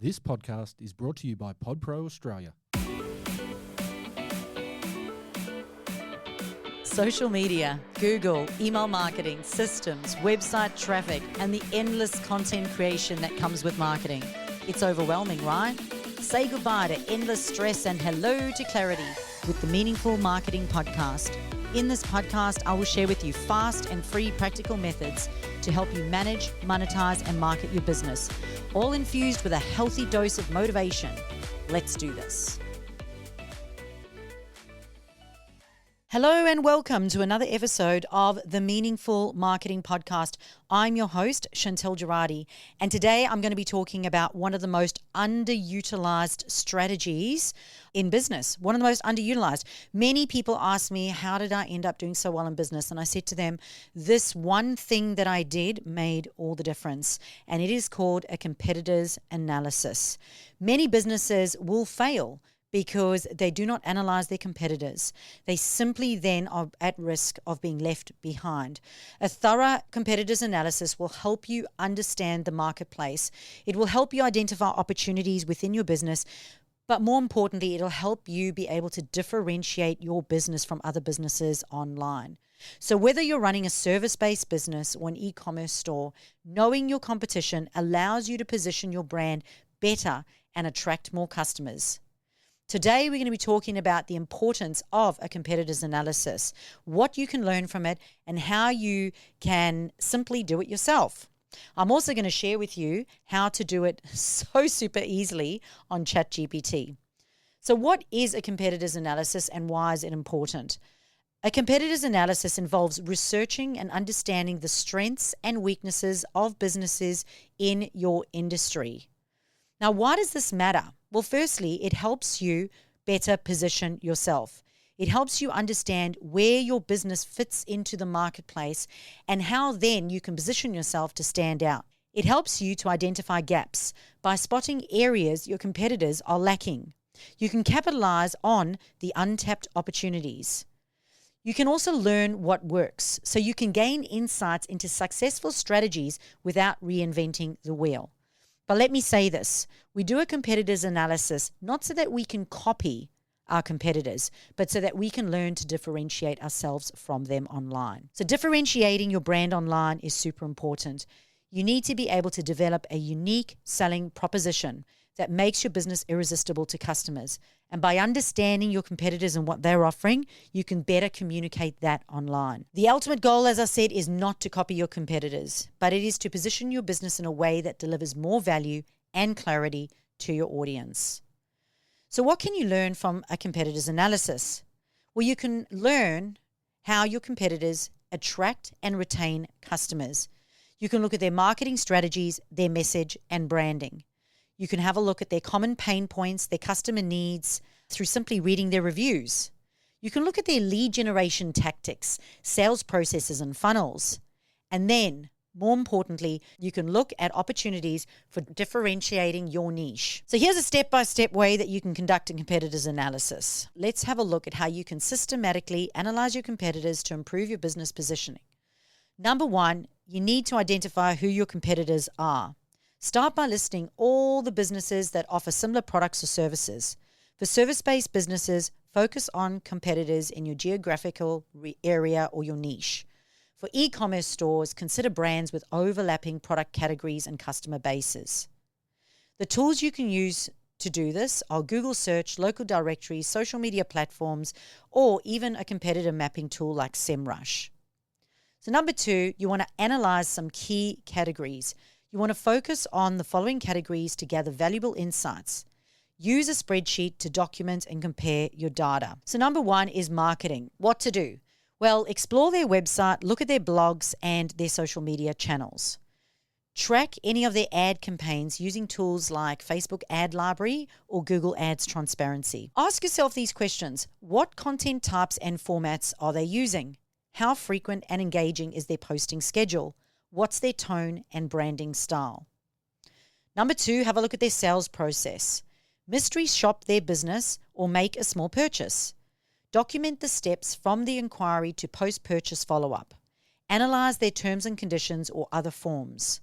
This podcast is brought to you by PodPro Australia. Social media, Google, email marketing, systems, website traffic, and the endless content creation that comes with marketing. It's overwhelming, right? Say goodbye to endless stress and hello to clarity with the Meaningful Marketing Podcast. In this podcast, I will share with you fast and free practical methods to help you manage, monetize, and market your business, all infused with a healthy dose of motivation. Let's do this. Hello and welcome to another episode of the Meaningful Marketing Podcast. I'm your host, Chantal Gerardy, and today I'm going to be talking about one of the most underutilized strategies in business, one of the most underutilized. Many people ask me, how did I end up doing so well in business? And I said to them, this one thing that I did made all the difference, and it is called a competitor's analysis. Many businesses will fail because they do not analyze their competitors. They simply then are at risk of being left behind. A thorough competitors analysis will help you understand the marketplace. It will help you identify opportunities within your business, but more importantly, it'll help you be able to differentiate your business from other businesses online. So whether you're running a service-based business or an e-commerce store, knowing your competition allows you to position your brand better and attract more customers. Today, we're going to be talking about the importance of a competitor's analysis, what you can learn from it, and how you can simply do it yourself. I'm also going to share with you how to do it so super easily on ChatGPT. So what is a competitor's analysis and why is it important? A competitor's analysis involves researching and understanding the strengths and weaknesses of businesses in your industry. Now, why does this matter? Well, firstly, it helps you better position yourself. It helps you understand where your business fits into the marketplace and how then you can position yourself to stand out. It helps you to identify gaps by spotting areas your competitors are lacking. You can capitalize on the untapped opportunities. You can also learn what works, so you can gain insights into successful strategies without reinventing the wheel. But let me say this, we do a competitor's analysis not so that we can copy our competitors, but so that we can learn to differentiate ourselves from them online. So differentiating your brand online is super important. You need to be able to develop a unique selling proposition that makes your business irresistible to customers. And by understanding your competitors and what they're offering, you can better communicate that online. The ultimate goal, as I said, is not to copy your competitors, but it is to position your business in a way that delivers more value and clarity to your audience. So what can you learn from a competitor's analysis? Well, you can learn how your competitors attract and retain customers. You can look at their marketing strategies, their message, and branding. You can have a look at their common pain points, their customer needs, through simply reading their reviews. You can look at their lead generation tactics, sales processes, and funnels. And then, more importantly, you can look at opportunities for differentiating your niche. So here's a step-by-step way that you can conduct a competitor's analysis. Let's have a look at how you can systematically analyze your competitors to improve your business positioning. Number one, you need to identify who your competitors are. Start by listing all the businesses that offer similar products or services. For service-based businesses, focus on competitors in your geographical area or your niche. For e-commerce stores, consider brands with overlapping product categories and customer bases. The tools you can use to do this are Google search, local directories, social media platforms, or even a competitor mapping tool like SEMrush. So number two, you want to analyze some key categories. You want to focus on the following categories to gather valuable insights. Use a spreadsheet to document and compare your data. So number one is marketing. What to do? Well, explore their website, look at their blogs and their social media channels. Track any of their ad campaigns using tools like Facebook Ad Library or Google Ads Transparency. Ask yourself these questions. What content types and formats are they using? How frequent and engaging is their posting schedule? What's their tone and branding style? Number two, have a look at their sales process. Mystery shop their business or make a small purchase. Document the steps from the inquiry to post-purchase follow-up. Analyze their terms and conditions or other forms.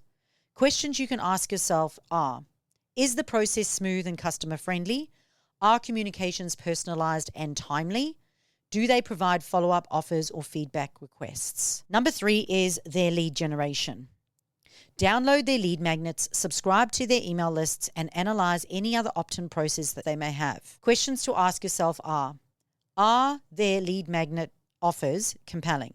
Questions you can ask yourself are, Is the process smooth and customer friendly? Are communications personalized and timely? Do they provide follow-up offers or feedback requests? Number 3 is their lead generation. Download their lead magnets, subscribe to their email lists, and analyze any other opt-in process that they may have. Questions to ask yourself are their lead magnet offers compelling?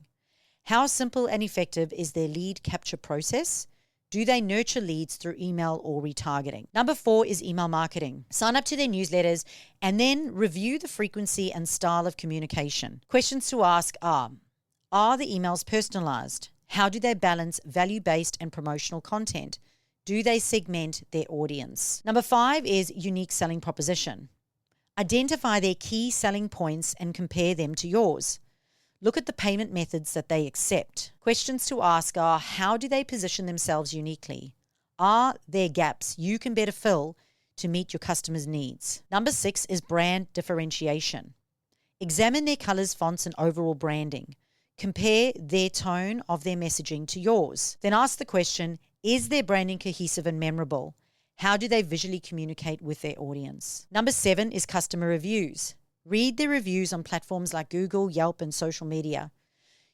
How simple and effective is their lead capture process? Do they nurture leads through email or retargeting? Number 4 is email marketing. Sign up to their newsletters and then review the frequency and style of communication. Questions to ask are the emails personalized? How do they balance value-based and promotional content? Do they segment their audience? Number 5 is unique selling proposition. Identify their key selling points and compare them to yours. Look at the payment methods that they accept. Questions to ask are, how do they position themselves uniquely? Are there gaps you can better fill to meet your customers' needs? Number 6 is brand differentiation. Examine their colors, fonts, and overall branding. Compare their tone of their messaging to yours. Then ask the question, is their branding cohesive and memorable? How do they visually communicate with their audience? Number 7 is customer reviews. Read the reviews on platforms like Google, Yelp, and social media.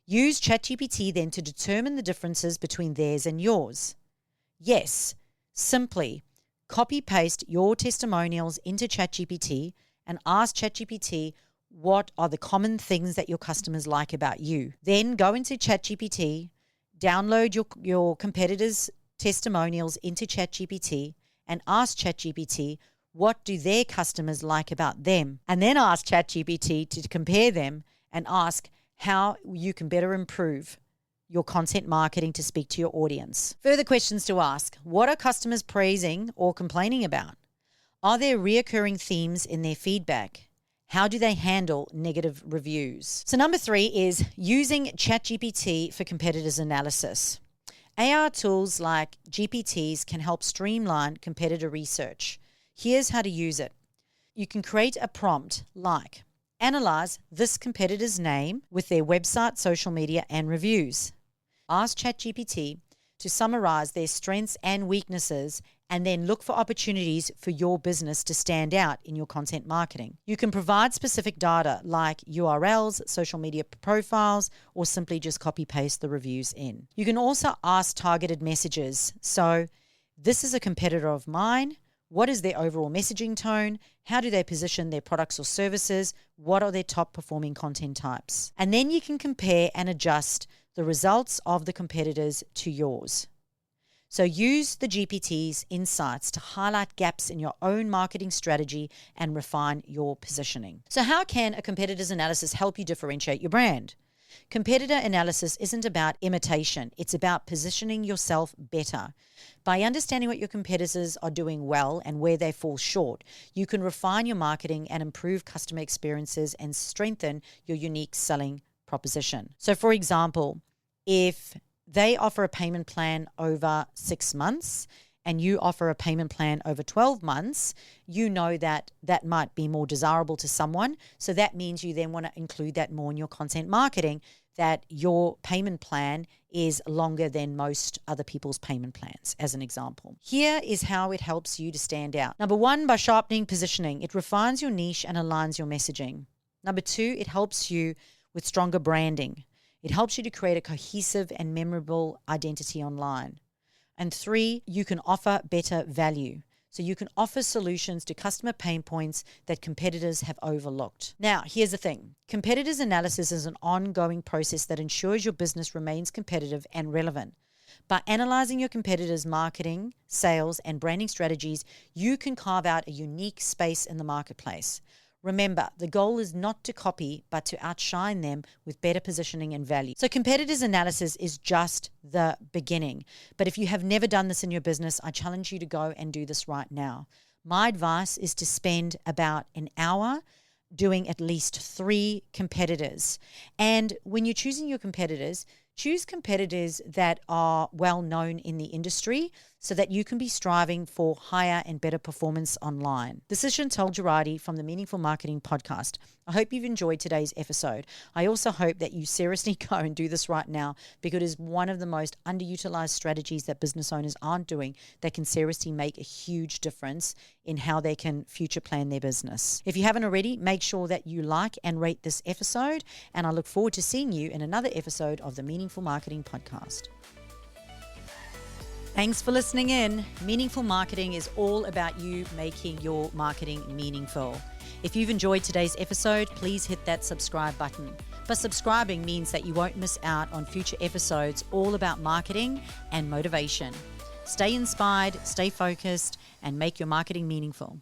Use ChatGPT then to determine the differences between theirs and yours. Yes, simply copy-paste your testimonials into ChatGPT and ask ChatGPT what are the common things that your customers like about you. Then go into ChatGPT, download your competitors' testimonials into ChatGPT and ask ChatGPT what do their customers like about them. And then ask ChatGPT to compare them and ask how you can better improve your content marketing to speak to your audience. Further questions to ask. What are customers praising or complaining about? Are there reoccurring themes in their feedback? How do they handle negative reviews? So number 3 is using ChatGPT for competitors analysis. AI tools like GPTs can help streamline competitor research. Here's how to use it. You can create a prompt like, analyze this competitor's name with their website, social media, and reviews. Ask ChatGPT to summarize their strengths and weaknesses and then look for opportunities for your business to stand out in your content marketing. You can provide specific data like URLs, social media profiles, or simply just copy-paste the reviews in. You can also ask targeted messages. So, this is a competitor of mine. What is their overall messaging tone? How do they position their products or services? What are their top performing content types? And then you can compare and adjust the results of the competitors to yours. So use the GPT's insights to highlight gaps in your own marketing strategy and refine your positioning. So how can a competitor's analysis help you differentiate your brand? Competitor analysis isn't about imitation. It's about positioning yourself better. By understanding what your competitors are doing well and where they fall short, you can refine your marketing and improve customer experiences and strengthen your unique selling proposition. So for example, if they offer a payment plan over 6 months and you offer a payment plan over 12 months, you know that that might be more desirable to someone. So that means you then want to include that more in your content marketing, that your payment plan is longer than most other people's payment plans, as an example. Here is how it helps you to stand out. Number 1, by sharpening positioning. It refines your niche and aligns your messaging. Number 2, it helps you with stronger branding. It helps you to create a cohesive and memorable identity online. And 3, you can offer better value. So you can offer solutions to customer pain points that competitors have overlooked. Now, here's the thing. Competitors analysis is an ongoing process that ensures your business remains competitive and relevant. By analyzing your competitors' marketing, sales, and branding strategies, you can carve out a unique space in the marketplace. Remember, the goal is not to copy, but to outshine them with better positioning and value. So competitors analysis is just the beginning. But if you have never done this in your business, I challenge you to go and do this right now. My advice is to spend about an hour doing at least 3 competitors. And when you're choosing your competitors, choose competitors that are well known in the industry. so that you can be striving for higher and better performance online. This is Chantal Gerardy from the Meaningful Marketing Podcast. I hope you've enjoyed today's episode. I also hope that you seriously go and do this right now, because it is one of the most underutilized strategies that business owners aren't doing that can seriously make a huge difference in how they can future plan their business. If you haven't already, make sure that you like and rate this episode, and I look forward to seeing you in another episode of the Meaningful Marketing Podcast. Thanks for listening in. Meaningful marketing is all about you making your marketing meaningful. If you've enjoyed today's episode, please hit that subscribe button. But subscribing means that you won't miss out on future episodes all about marketing and motivation. Stay inspired, stay focused, and make your marketing meaningful.